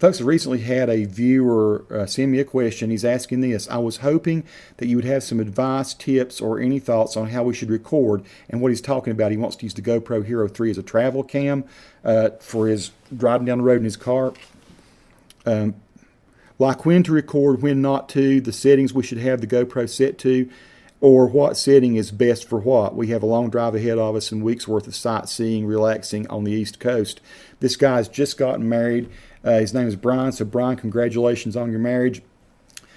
Folks, I recently had a viewer send me a question. He's asking this: I was hoping that you would have some advice, tips, or any thoughts on how we should record. And what he's talking about, he wants to use the GoPro Hero 3 as a travel cam for his driving down the road in his car. Like when to record, when not to, the settings we should have the GoPro set to, or what setting is best for what. We have a long drive ahead of us and weeks worth of sightseeing, relaxing on the East Coast. This guy's just gotten married. His name is Brian. So Brian, congratulations on your marriage.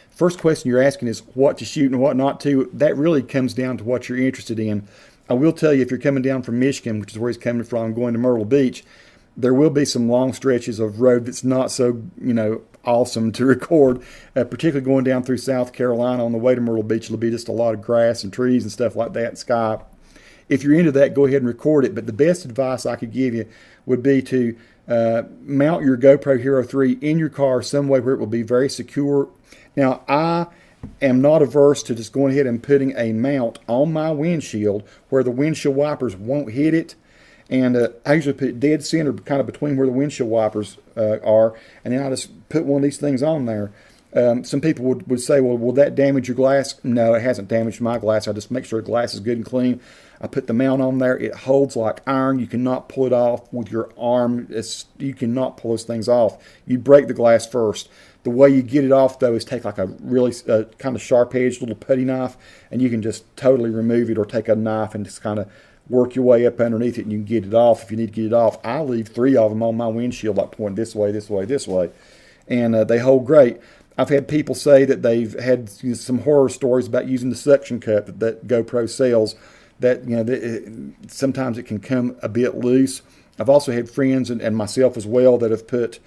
First question you're asking is what to shoot and what not to. That really comes down to what you're interested in. I will tell you, if you're coming down from Michigan, which is where he's coming from, going to Myrtle Beach, there will be some long stretches of road that's not so, awesome to record, particularly going down through South Carolina on the way to Myrtle Beach. It'll be just a lot of grass and trees and stuff like that and sky. If you're into that, go ahead and record it. But the best advice I could give you would be to mount your GoPro Hero 3 in your car some way where it will be very secure. Now, I am not averse to just going ahead and putting a mount on my windshield where the windshield wipers won't hit it. And I usually put it dead center, kind of between where the windshield wipers are, and then I just put one of these things on there. Some people would say, well, will that damage your glass? No, it hasn't damaged my glass. I just make sure the glass is good and clean. I put the mount on there. It holds like iron. You cannot pull it off with your arm. You cannot pull those things off. You break the glass first. The way you get it off, though, is take like a really kind of sharp-edged little putty knife, and you can just totally remove it, or take a knife and just kind of work your way up underneath it, and you can get it off if you need to get it off. I leave 3 of them on my windshield, like pointing this way, this way, this way, and they hold great. I've had people say that they've had some horror stories about using the suction cup that GoPro sells, that sometimes it can come a bit loose. I've also had friends and myself as well that have put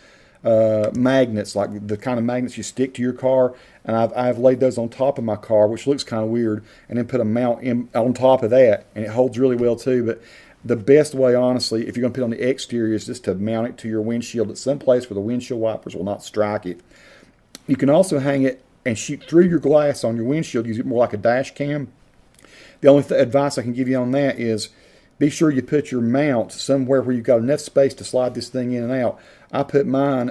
magnets, like the kind of magnets you stick to your car, and I've laid those on top of my car, which looks kind of weird, and then put a mount on top of that, and it holds really well too. But the best way, honestly, if you're going to put it on the exterior, is just to mount it to your windshield at some place where the windshield wipers will not strike it. You can also hang it and shoot through your glass on your windshield, use it more like a dash cam. The only advice I can give you on that is be sure you put your mount somewhere where you've got enough space to slide this thing in and out. I put mine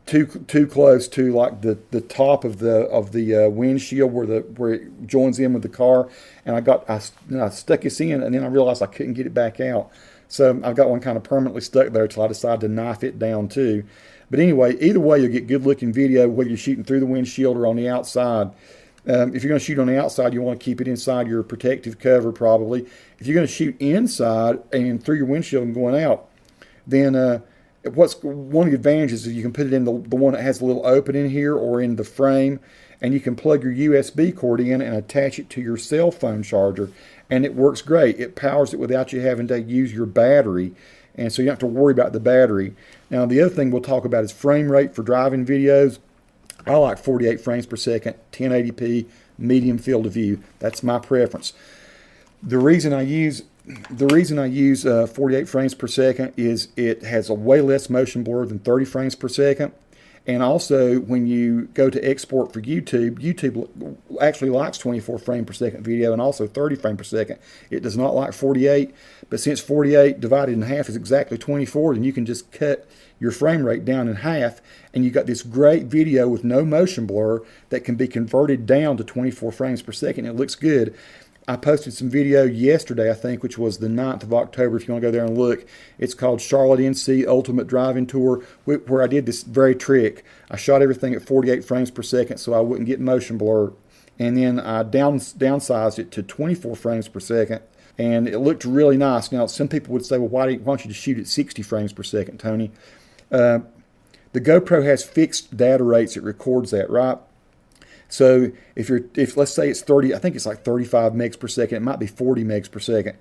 too close to like the top of the windshield where it joins in with the car, and I stuck this in, and then I realized I couldn't get it back out. So I've got one kind of permanently stuck there till I decided to knife it down too. But anyway, either way, you'll get good looking video whether you're shooting through the windshield or on the outside. If you're going to shoot on the outside, you want to keep it inside your protective cover probably. If you're going to shoot inside and through your windshield and going out, then what's one of the advantages is you can put it in the one that has a little opening here or in the frame, and you can plug your USB cord in and attach it to your cell phone charger, and it works great. It powers it without you having to use your battery, and so you don't have to worry about the battery. Now, the other thing we'll talk about is frame rate for driving videos. I like 48 frames per second, 1080p, medium field of view. That's my preference. The reason I use 48 frames per second is it has a way less motion blur than 30 frames per second. And also, when you go to export for YouTube, YouTube actually likes 24 frame per second video and also 30 frames per second. It does not like 48, but since 48 divided in half is exactly 24, then you can just cut your frame rate down in half, and you got this great video with no motion blur that can be converted down to 24 frames per second. It looks good. I posted some video yesterday, I think, which was the 9th of October, if you want to go there and look. It's called Charlotte NC Ultimate Driving Tour, where I did this very trick. I shot everything at 48 frames per second so I wouldn't get motion blur. And then I downsized it to 24 frames per second, and it looked really nice. Now, some people would say, well, why don't you just shoot at 60 frames per second, Tony? The GoPro has fixed data rates. It records that, right? So if let's say it's 30, I think it's like 35 megs per second. It might be 40 megs per second.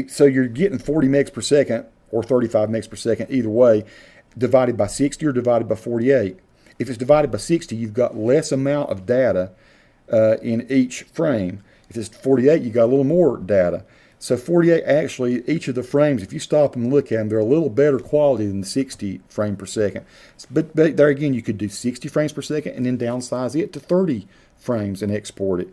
So you're getting 40 megs per second or 35 megs per second, either way, divided by 60 or divided by 48. If it's divided by 60, you've got less amount of data in each frame. If it's 48, you got a little more data. So 48, actually, each of the frames, if you stop and look at them, they're a little better quality than 60 frame per second. But there again, you could do 60 frames per second and then downsize it to 30 frames and export it.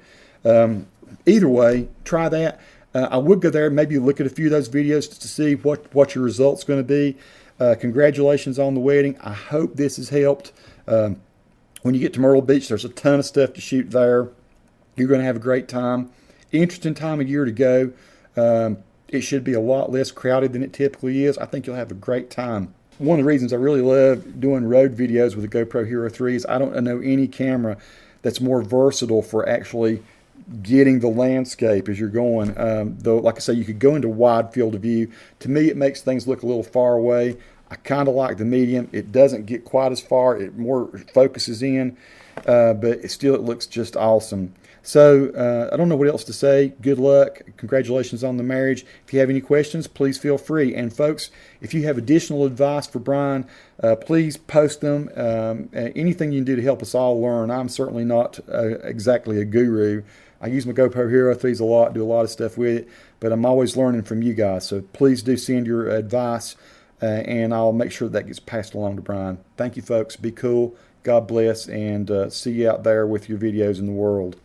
Either way, try that. I would go there, maybe look at a few of those videos just to see what your result's going to be. Congratulations on the wedding. I hope this has helped. When you get to Myrtle Beach, there's a ton of stuff to shoot there. You're going to have a great time. Interesting time of year to go. It should be a lot less crowded than it typically is. I think you'll have a great time. One of the reasons I really love doing road videos with the GoPro Hero 3 is I don't know any camera that's more versatile for actually getting the landscape as you're going. Though, like I say, you could go into wide field of view. To me, it makes things look a little far away. I kind of like the medium. It doesn't get quite as far. It more focuses in, but it looks just awesome. So I don't know what else to say. Good luck. Congratulations on the marriage. If you have any questions, please feel free. And folks, if you have additional advice for Brian, please post them. Anything you can do to help us all learn. I'm certainly not exactly a guru. I use my GoPro Hero 3s a lot, do a lot of stuff with it, but I'm always learning from you guys. So please do send your advice, and I'll make sure that gets passed along to Brian. Thank you, folks. Be cool. God bless, and see you out there with your videos in the world.